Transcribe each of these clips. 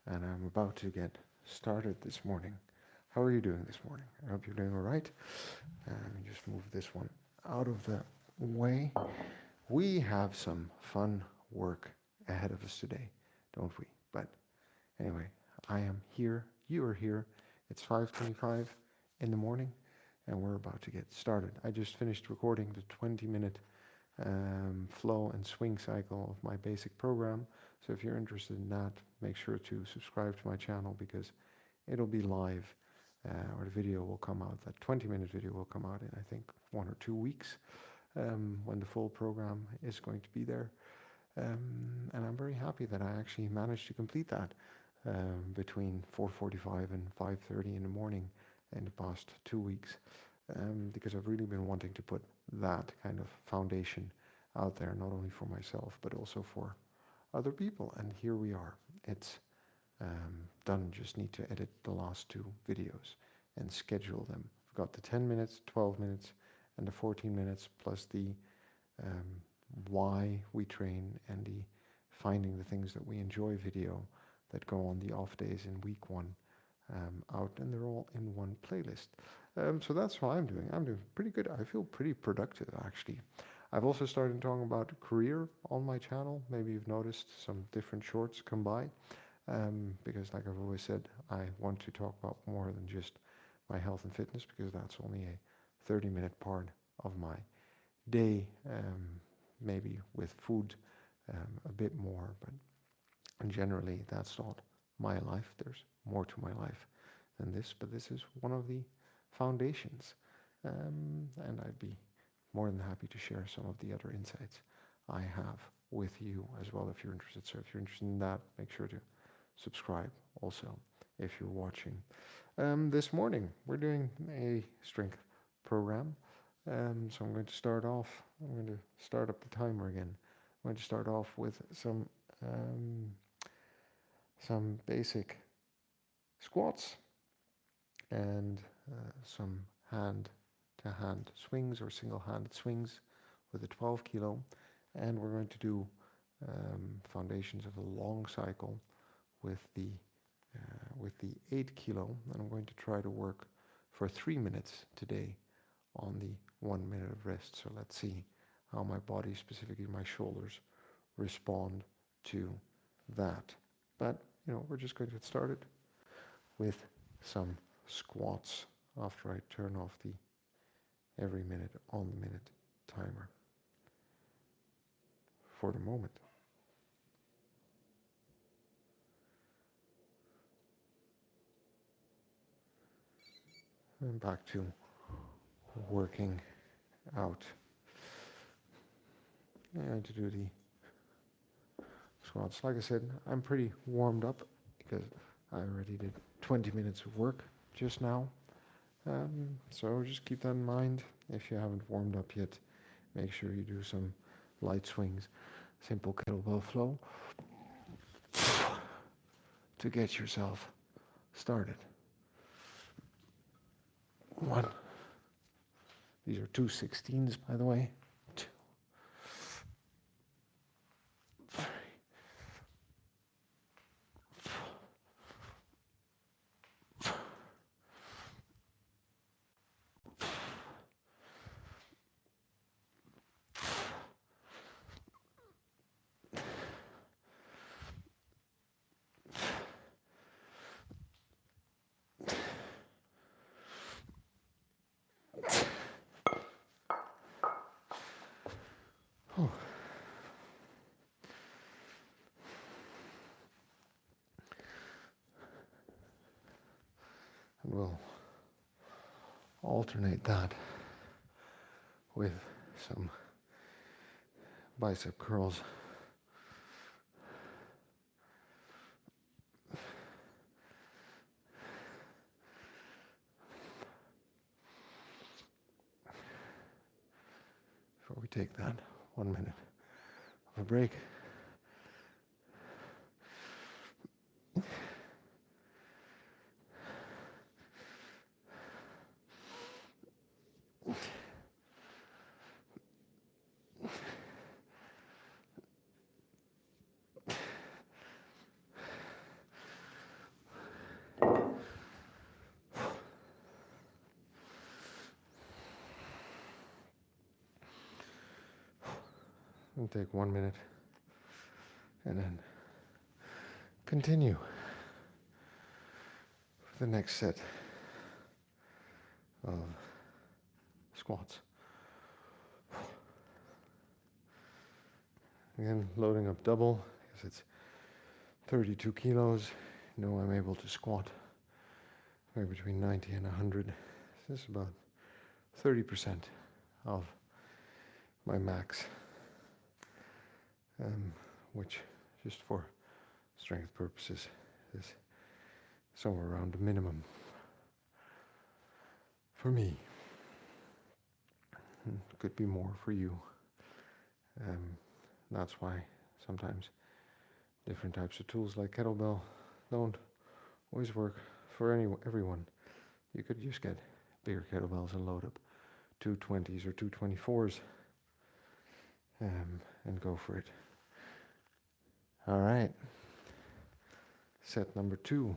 and I'm about to get started this morning. How are you doing this morning? I hope you're doing all right. Let me just move this one out of the way. We have some fun work ahead of us today, don't we? But anyway, I am here. You are here. It's 5:25 in the morning, and we're about to get started. I just finished recording the 20-minute flow and swing cycle of my basic program. So if you're interested in that, make sure to subscribe to my channel because it'll be live, or the video will come out. That 20-minute video will come out in I think 1 or 2 weeks, when the full program is going to be there. And I'm very happy that I actually managed to complete that between 4:45 and 5:30 in the morning in the past 2 weeks, because I've really been wanting to put that kind of foundation out there, not only for myself but also for other people. And here we are. It's done. Just need to edit the last 2 videos and schedule them. I've got the 10 minutes, 12 minutes, and the 14 minutes, plus the why we train and the finding the things that we enjoy video that go on the off days in week 1 out, and they're all in one playlist. So that's what I'm doing. I'm doing pretty good. I feel pretty productive, actually. I've also started talking about career on my channel. Maybe you've noticed some different shorts come by, because like I've always said, I want to talk about more than just my health and fitness, because that's only a 30-minute part of my day, maybe with food a bit more, but generally that's not my life. There's more to my life than this, but this is one of the foundations, and I'd be more than happy to share some of the other insights I have with you as well if you're interested. So if you're interested in that, make sure to subscribe also if you're watching. This morning we're doing a strength program, so I'm going to start up the timer again. I'm going to start off with some basic squats and some hand-to-hand swings or single-handed swings with a 12 kilo, and we're going to do foundations of a long cycle with the 8 kilo, and I'm going to try to work for 3 minutes today on the 1 minute of rest. So let's see how my body, specifically my shoulders, respond to that. But we're just going to get started with some squats after I turn off the every minute on the minute timer for the moment. And back to working out. I'm going to do the squats. Like I said, I'm pretty warmed up because I already did 20 minutes of work just now. So just keep that in mind. If you haven't warmed up yet, make sure you do some light swings, simple kettlebell flow to get yourself started. 1. These are 2 16s, by the way. 2, 3, 4, 5. And we'll alternate that with some bicep curls. Before we take that 1 minute of a break. and take 1 minute and then continue with the next set of squats. Again, loading up double because it's 32 kilos. You know, I'm able to squat between 90 and 100. This is about 30% of my max, which, just for strength purposes, is somewhere around the minimum for me. Could be more for you. That's why sometimes different types of tools like kettlebell don't always work for everyone. You could just get bigger kettlebells and load up 220s or 224s and go for it. All right. Set number 2.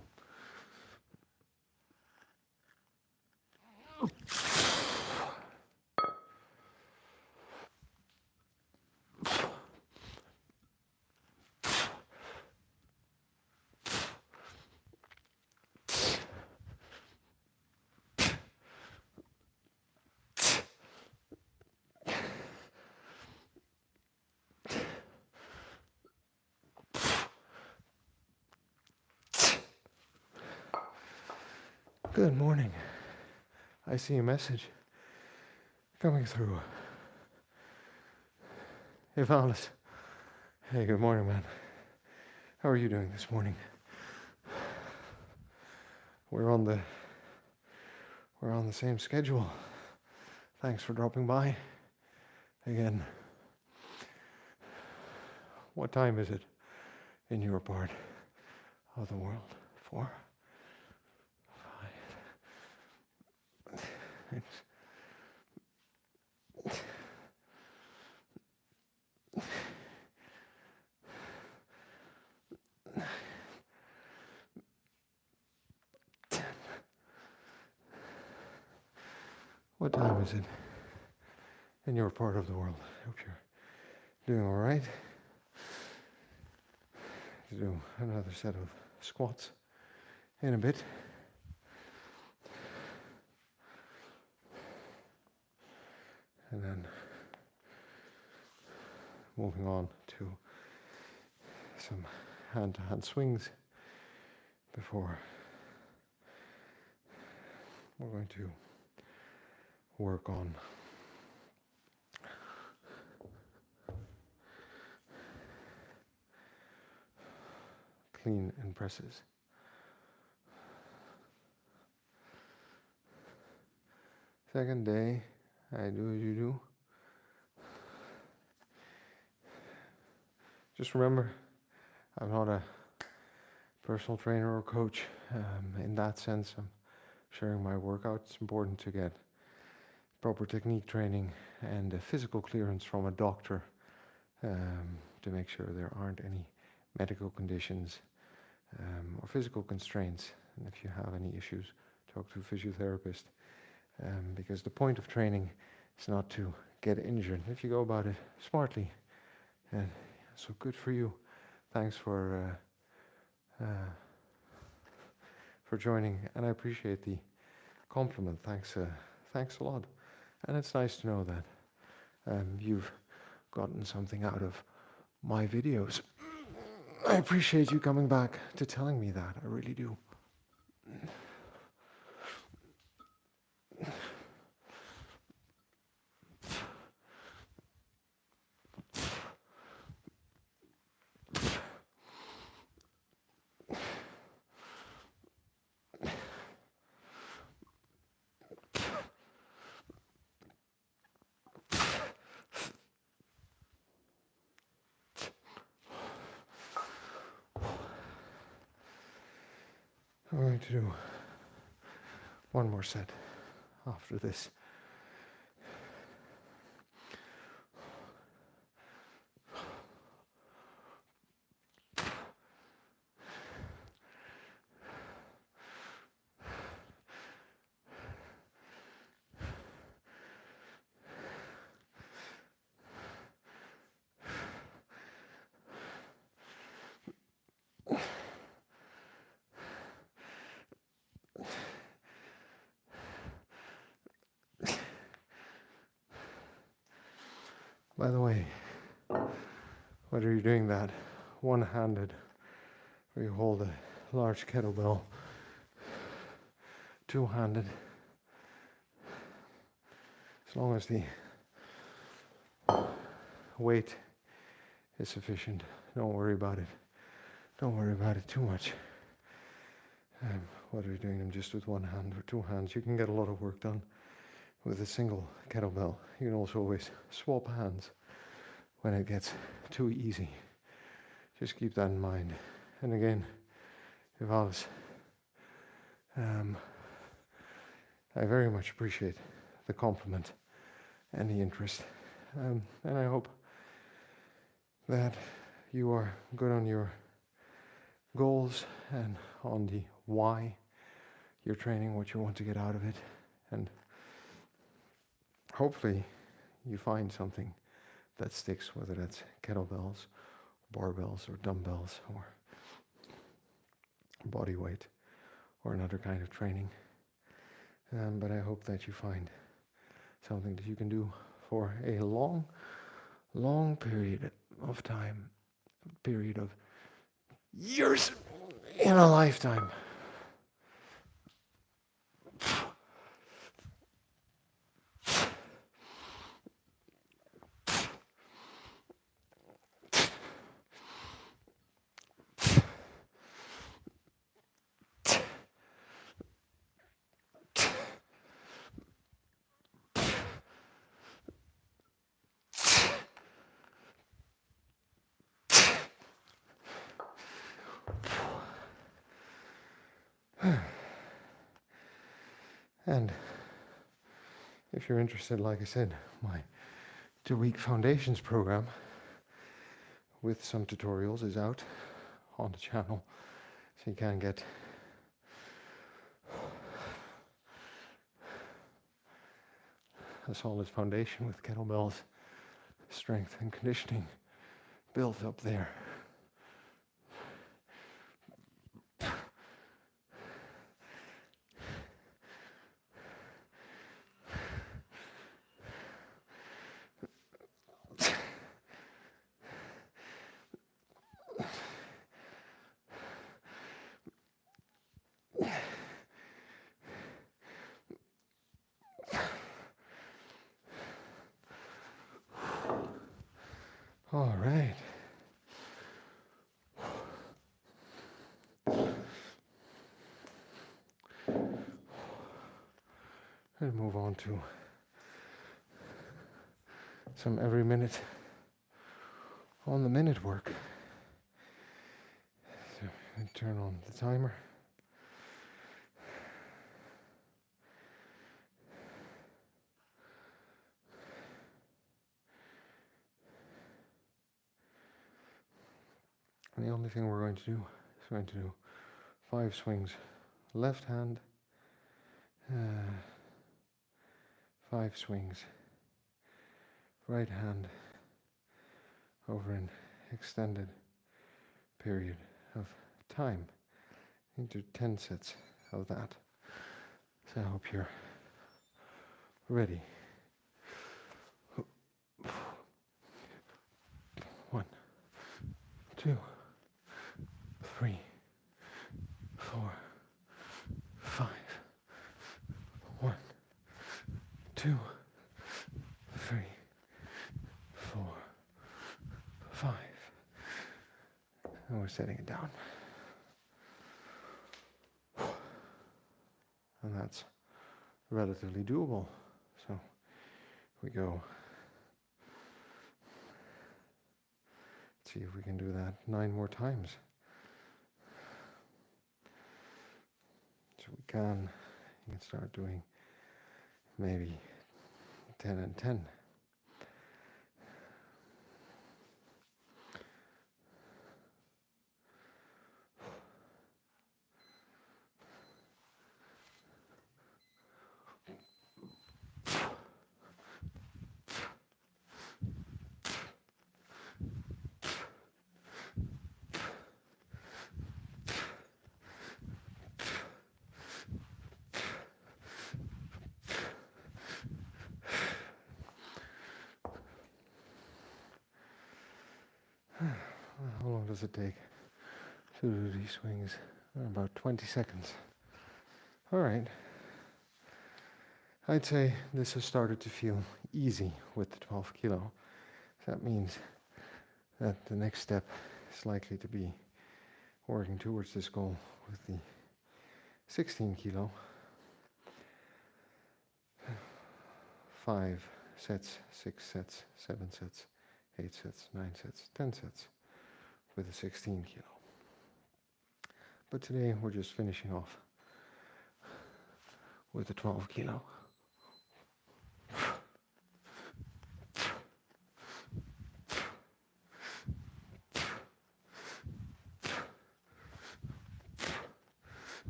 Good morning. I see a message coming through. Hey, Valis. Hey, good morning, man. How are you doing this morning? We're on the same schedule. Thanks for dropping by again. What time is it in your part of the world? 4? 5? What time is it in your part of the world? I hope you're doing all right. Do another set of squats in a bit. And then moving on to some hand-to-hand swings before we're going to work on clean and presses. Second day, I do as you do. Just remember, I'm not a personal trainer or coach. In that sense, I'm sharing my workout. It's important to get proper technique training and physical clearance from a doctor to make sure there aren't any medical conditions or physical constraints. And if you have any issues, talk to a physiotherapist, because the point of training is not to get injured if you go about it smartly. So good for you. Thanks for joining, and I appreciate the compliment. Thanks a lot. And it's nice to know that you've gotten something out of my videos. I appreciate you coming back to telling me that. I really do. I'm going to do one more set after this. By the way, whether you're doing that one-handed, where you hold a large kettlebell, two-handed, as long as the weight is sufficient, don't worry about it. Don't worry about it too much. Whether you're doing them just with one hand or two hands, you can get a lot of work done with a single kettlebell. You can also always swap hands when it gets too easy. Just keep that in mind. And again, Alice, I very much appreciate the compliment and the interest. And I hope that you are good on your goals and on the why you're training, what you want to get out of it. And hopefully you find something that sticks, whether that's kettlebells, barbells, or dumbbells, or body weight, or another kind of training. But I hope that you find something that you can do for a long period of time, period of years in a lifetime. And if you're interested, like I said, my 2-week foundations program with some tutorials is out on the channel, so you can get a solid foundation with kettlebells, strength and conditioning built up there. All right. Let's move on to some every minute on the minute work. So I turn on the timer. And the only thing we're going to do is we're going to do 5 swings left hand, 5 swings right hand over an extended period of time into 10 sets of that. So I hope you're ready. 1, 2, 3, 4, 5. 1, 2, 3, 4, 5. And we're setting it down. And that's relatively doable. So we go. Let's see if we can do that 9 more times. So we can. You can start doing maybe 10 and 10. does it take to do these swings? About 20 seconds. All right. I'd say this has started to feel easy with the 12 kilo. That means that the next step is likely to be working towards this goal with the 16 kilo. 5 sets, 6 sets, 7 sets, 8 sets, 9 sets, 10 sets with a 16 kilo. But today we're just finishing off with the 12 kilo.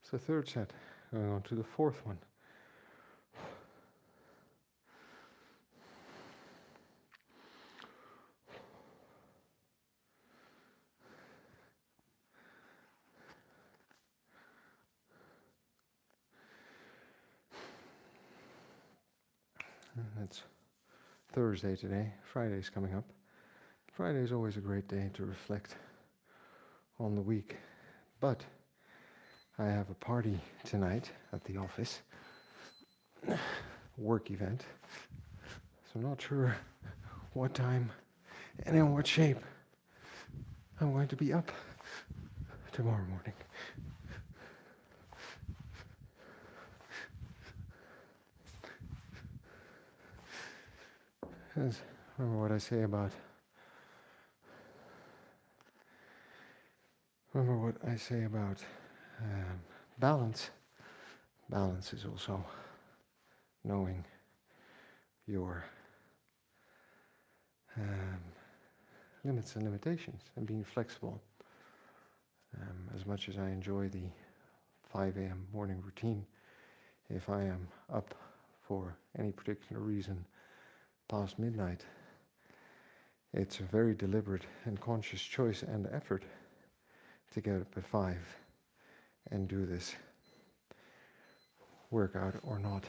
It's the third set, going on to the fourth one. It's Thursday today. Friday's coming up. Friday is always a great day to reflect on the week. But I have a party tonight at the office. Work event. So I'm not sure what time and in what shape I'm going to be up tomorrow morning. Remember what I say about balance. Balance is also knowing your limits and limitations and being flexible. As much as I enjoy the 5 a.m. morning routine, if I am up for any particular reason past midnight, it's a very deliberate and conscious choice and effort to get up at 5 and do this workout or not.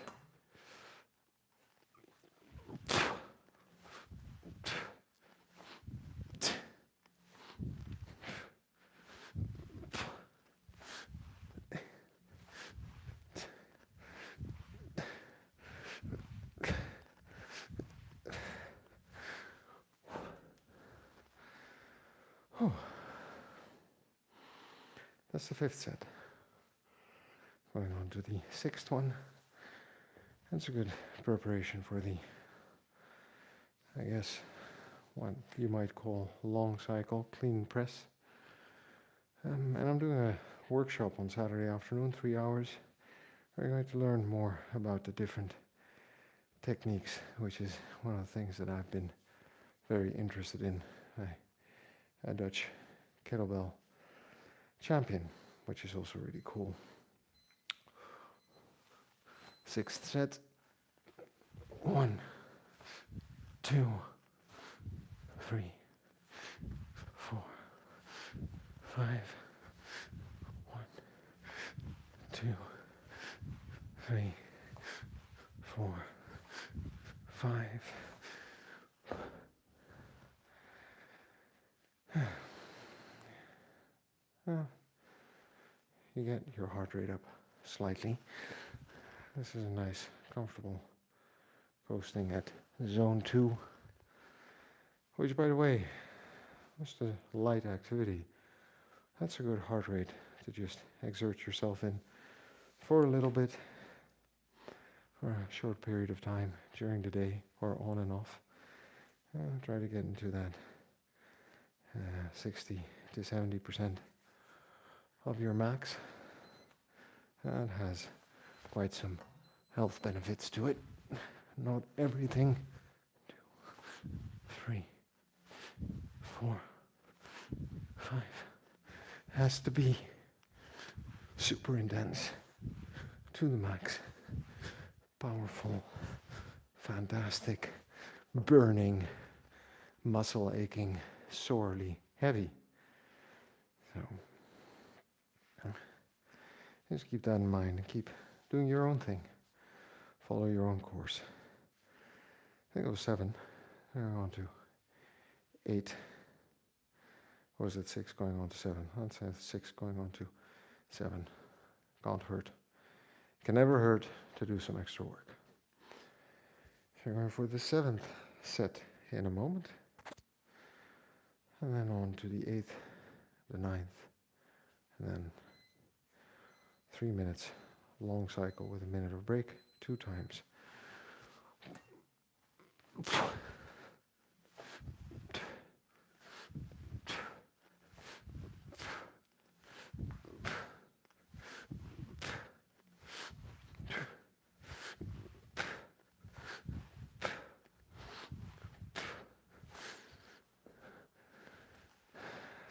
That's the fifth set. Going on to the sixth one. That's a good preparation for the, I guess, what you might call long cycle, clean press. And I'm doing a workshop on Saturday afternoon, 3 hours. We're going to learn more about the different techniques, which is one of the things that I've been very interested in. A Dutch kettlebell champion, which is also really cool. Sixth set. 1, 2, 3, 4, 5. 1, 2, 3, 4, 5. You get your heart rate up slightly. This is a nice, comfortable posting at zone 2, which, by the way, just a light activity. That's a good heart rate to just exert yourself in for a little bit, for a short period of time during the day or on and off. Try to get into that 60 to 70% of your max. That has quite some health benefits to it. Not everything. 2, 3, 4, 5 has to be super intense to the max. Powerful, fantastic, burning, muscle aching, sorely heavy. So just keep that in mind and keep doing your own thing. Follow your own course. I think it was 7. Now on to 8. Or was it 6 going on to 7? I'd say 6 going on to 7. Can't hurt. Can never hurt to do some extra work. So we're going for the 7th set in a moment. And then on to the 8th, the 9th, and then 3 minutes long cycle with a minute of break 2 times.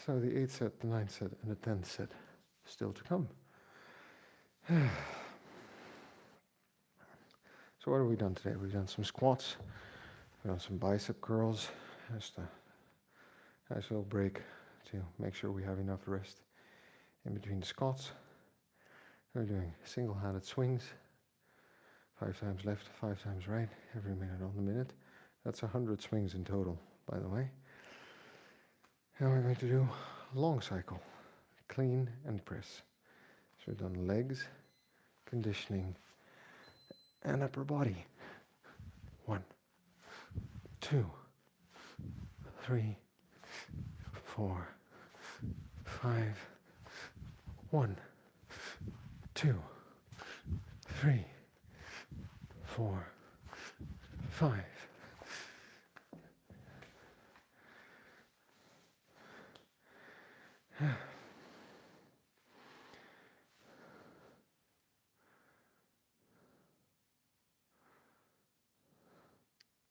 So the 8th set, the 9th set, and the 10th set still to come. So what have we done today? We've done some squats, we've done some bicep curls, just a nice little break to make sure we have enough rest in between the squats. We're doing single-handed swings, 5 times left, 5 times right, every minute on the minute. That's 100 swings in total, by the way. And we're going to do a long cycle, clean and press. So we've done legs, conditioning, and upper body. 1, 2, 3, 4, 5. 1, 2, 3, 4, 5.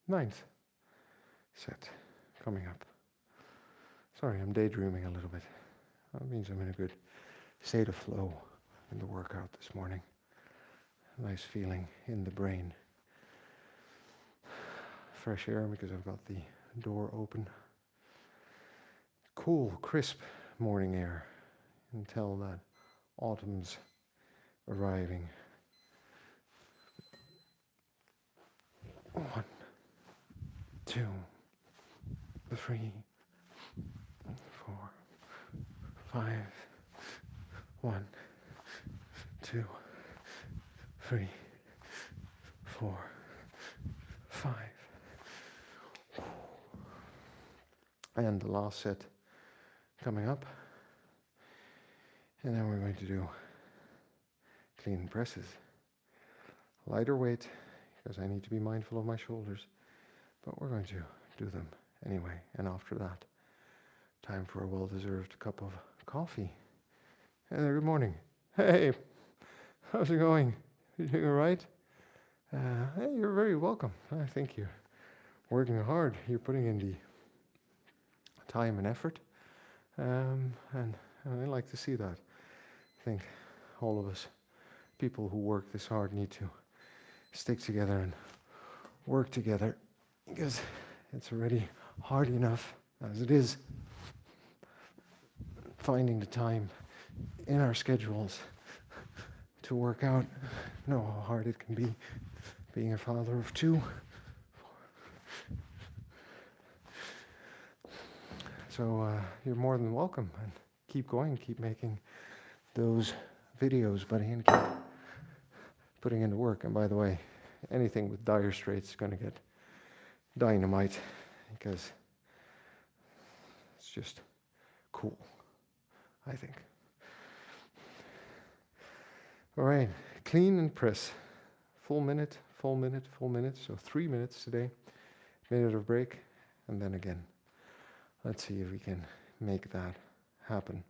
Ninth set coming up. Sorry, I'm daydreaming a little bit. That means I'm in a good state of flow in the workout this morning. A nice feeling in the brain. Fresh air because I've got the door open. Cool, crisp morning air. You can tell that autumn's arriving. 1, 2, 3, 4, 5. 1, 2, 3, 4, 5. And the last set coming up. And then we're going to do clean presses. Lighter weight, because I need to be mindful of my shoulders. But we're going to do them anyway. And after that, time for a well-deserved cup of coffee. Hey there, good morning. Hey, how's it going? You doing all right? Hey, you're very welcome. I think you're working hard. You're putting in the time and effort. And I like to see that. I think all of us, people who work this hard, need to stick together and work together, because it's already hard enough as it is finding the time in our schedules to work out. Know how hard it can be being a father of 2. So you're more than welcome, and keep going, keep making those videos, buddy, and keep putting in the work. And by the way, anything with Dire Straits is going to get dynamite, because it's just cool, I think. All right, clean and press. Full minute, full minute, full minute. So 3 minutes today, minute of break, and then again. Let's see if we can make that happen.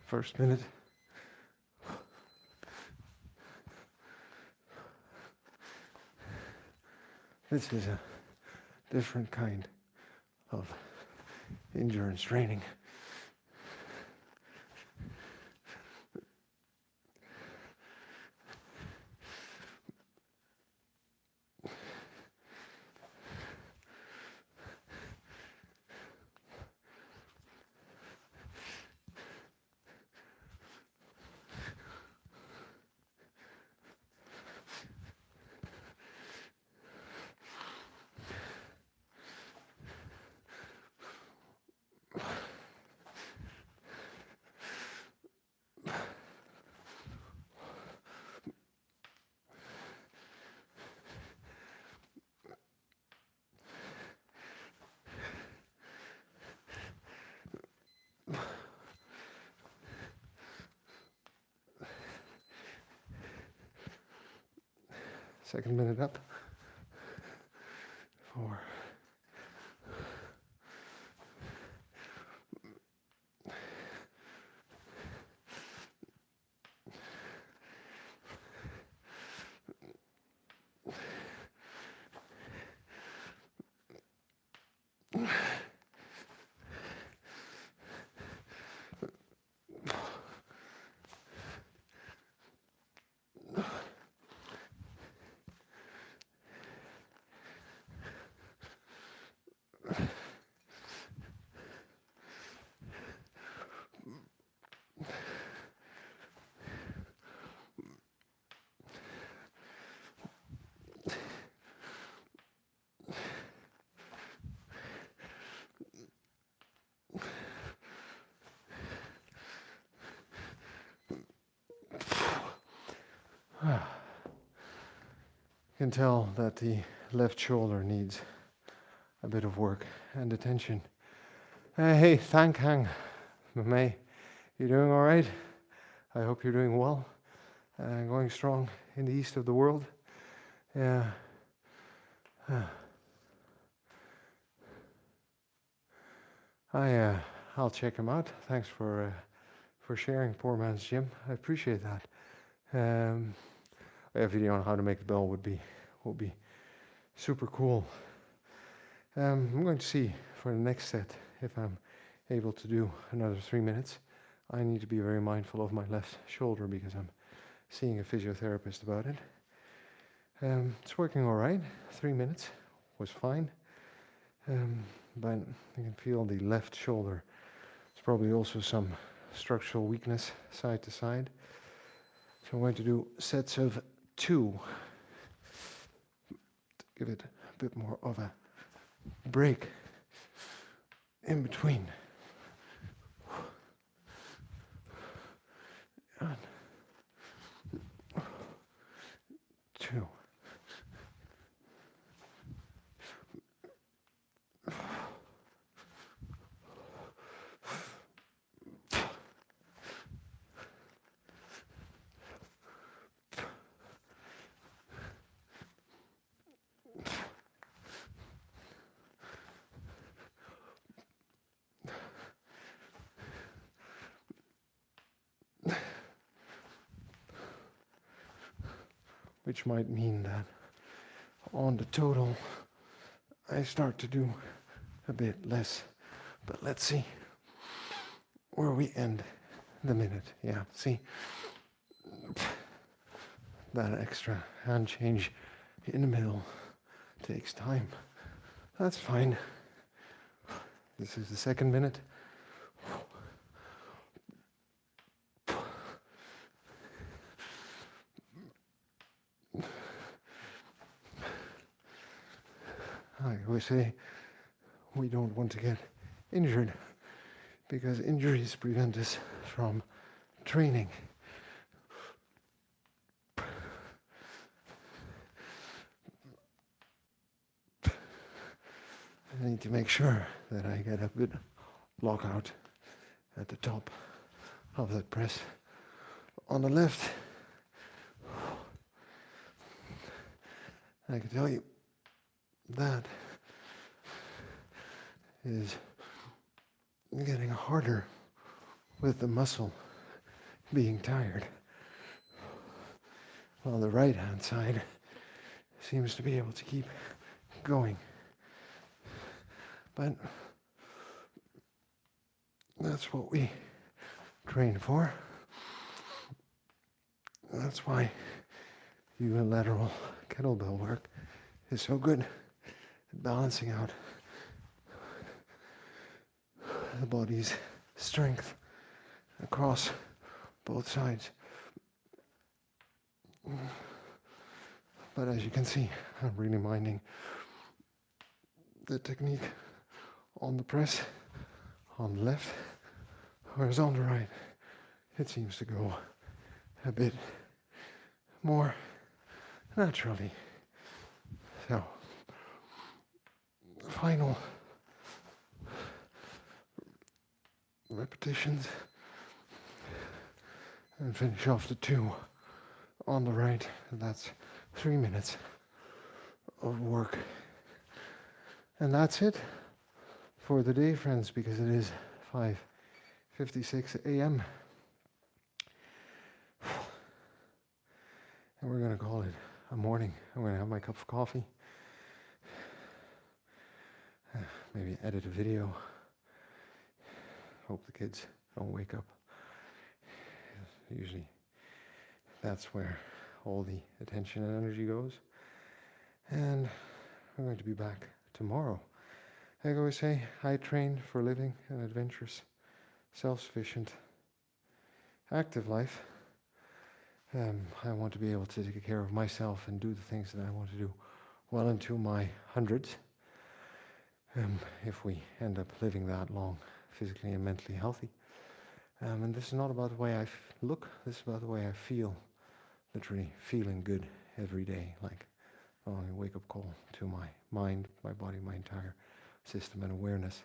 first minute. This is a different kind of endurance training. Second minute up. 4. You can tell that the left shoulder needs a bit of work and attention. Hey, Thank Hang, May, you doing all right? I hope you're doing well. Going strong in the east of the world. Yeah. I'll check him out. Thanks for sharing Poor Man's Gym. I appreciate that. A video on how to make the bell would be super cool. I'm going to see for the next set if I'm able to do another 3 minutes. I need to be very mindful of my left shoulder because I'm seeing a physiotherapist about it. It's working all right. 3 minutes was fine. But you can feel the left shoulder. There's probably also some structural weakness side to side. So I'm going to do sets of 2 to give it a bit more of a break in between. 1, 2. Which might mean that on the total, I start to do a bit less. But let's see where we end the minute. Yeah, see? That extra hand change in the middle takes time. That's fine. This is the second minute. I always say we don't want to get injured because injuries prevent us from training. I need to make sure that I get a good lockout at the top of that press. On the left, I can tell you that is getting harder with the muscle being tired, while the right hand side seems to be able to keep going. But that's what we train for. That's why unilateral kettlebell work is so good at balancing out the body's strength across both sides. But as you can see, I'm really minding the technique on the press, on the left, whereas on the right, it seems to go a bit more naturally. So, final repetitions, and finish off the 2 on the right, and that's 3 minutes of work. And that's it for the day, friends, because it is 5:56 a.m. And we're going to call it a morning. I'm going to have my cup of coffee, maybe edit a video. Hope the kids don't wake up. Usually that's where all the attention and energy goes. And I'm going to be back tomorrow. Like I always say, I train for living an adventurous, self-sufficient, active life. I want to be able to take care of myself and do the things that I want to do well into my hundreds. If we end up living that long, physically and mentally healthy. And this is not about the way I look, this is about the way I feel. Literally feeling good every day, like a wake-up call to my mind, my body, my entire system and awareness.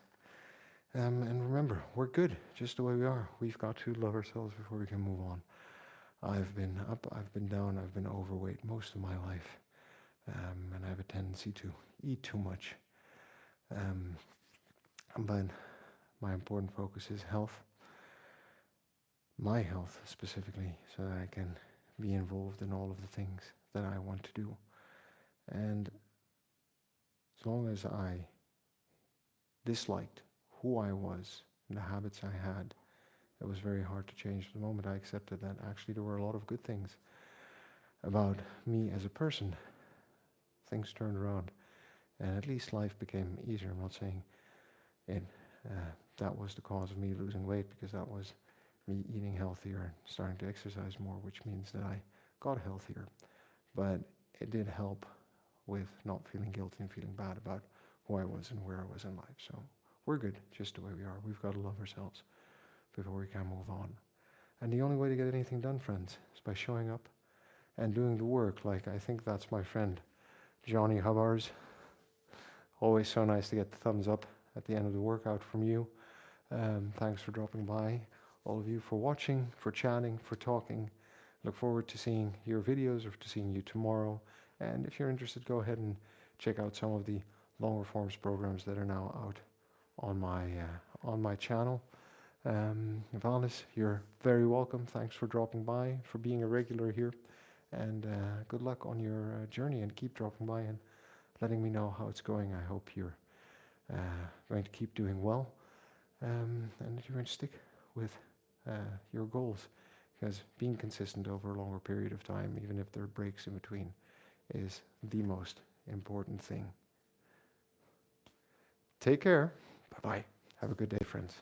And remember, we're good just the way we are. We've got to love ourselves before we can move on. I've been up, I've been down, I've been overweight most of my life. And I have a tendency to eat too much. But my important focus is health. My health specifically, so that I can be involved in all of the things that I want to do. And as long as I disliked who I was and the habits I had, it was very hard to change. The moment I accepted that actually there were a lot of good things about me as a person, things turned around and at least life became easier. I'm not saying that was the cause of me losing weight, because that was me eating healthier and starting to exercise more, which means that I got healthier. But it did help with not feeling guilty and feeling bad about who I was and where I was in life. So we're good just the way we are. We've got to love ourselves before we can move on. And the only way to get anything done, friends, is by showing up and doing the work. Like, I think that's my friend Johnny Hubbars. Always so nice to get the thumbs up at the end of the workout from you. Thanks for dropping by, all of you, for watching, for chatting, for talking. Look forward to seeing your videos or to seeing you tomorrow. And if you're interested, go ahead and check out some of the longer forms programs that are now out on my channel. Valis, you're very welcome. Thanks for dropping by, for being a regular here. And good luck on your journey, and keep dropping by and letting me know how it's going. I hope you're going to keep doing well, and that you're going to stick with your goals, because being consistent over a longer period of time, even if there are breaks in between, is the most important thing. Take care. Bye-bye. Have a good day, friends.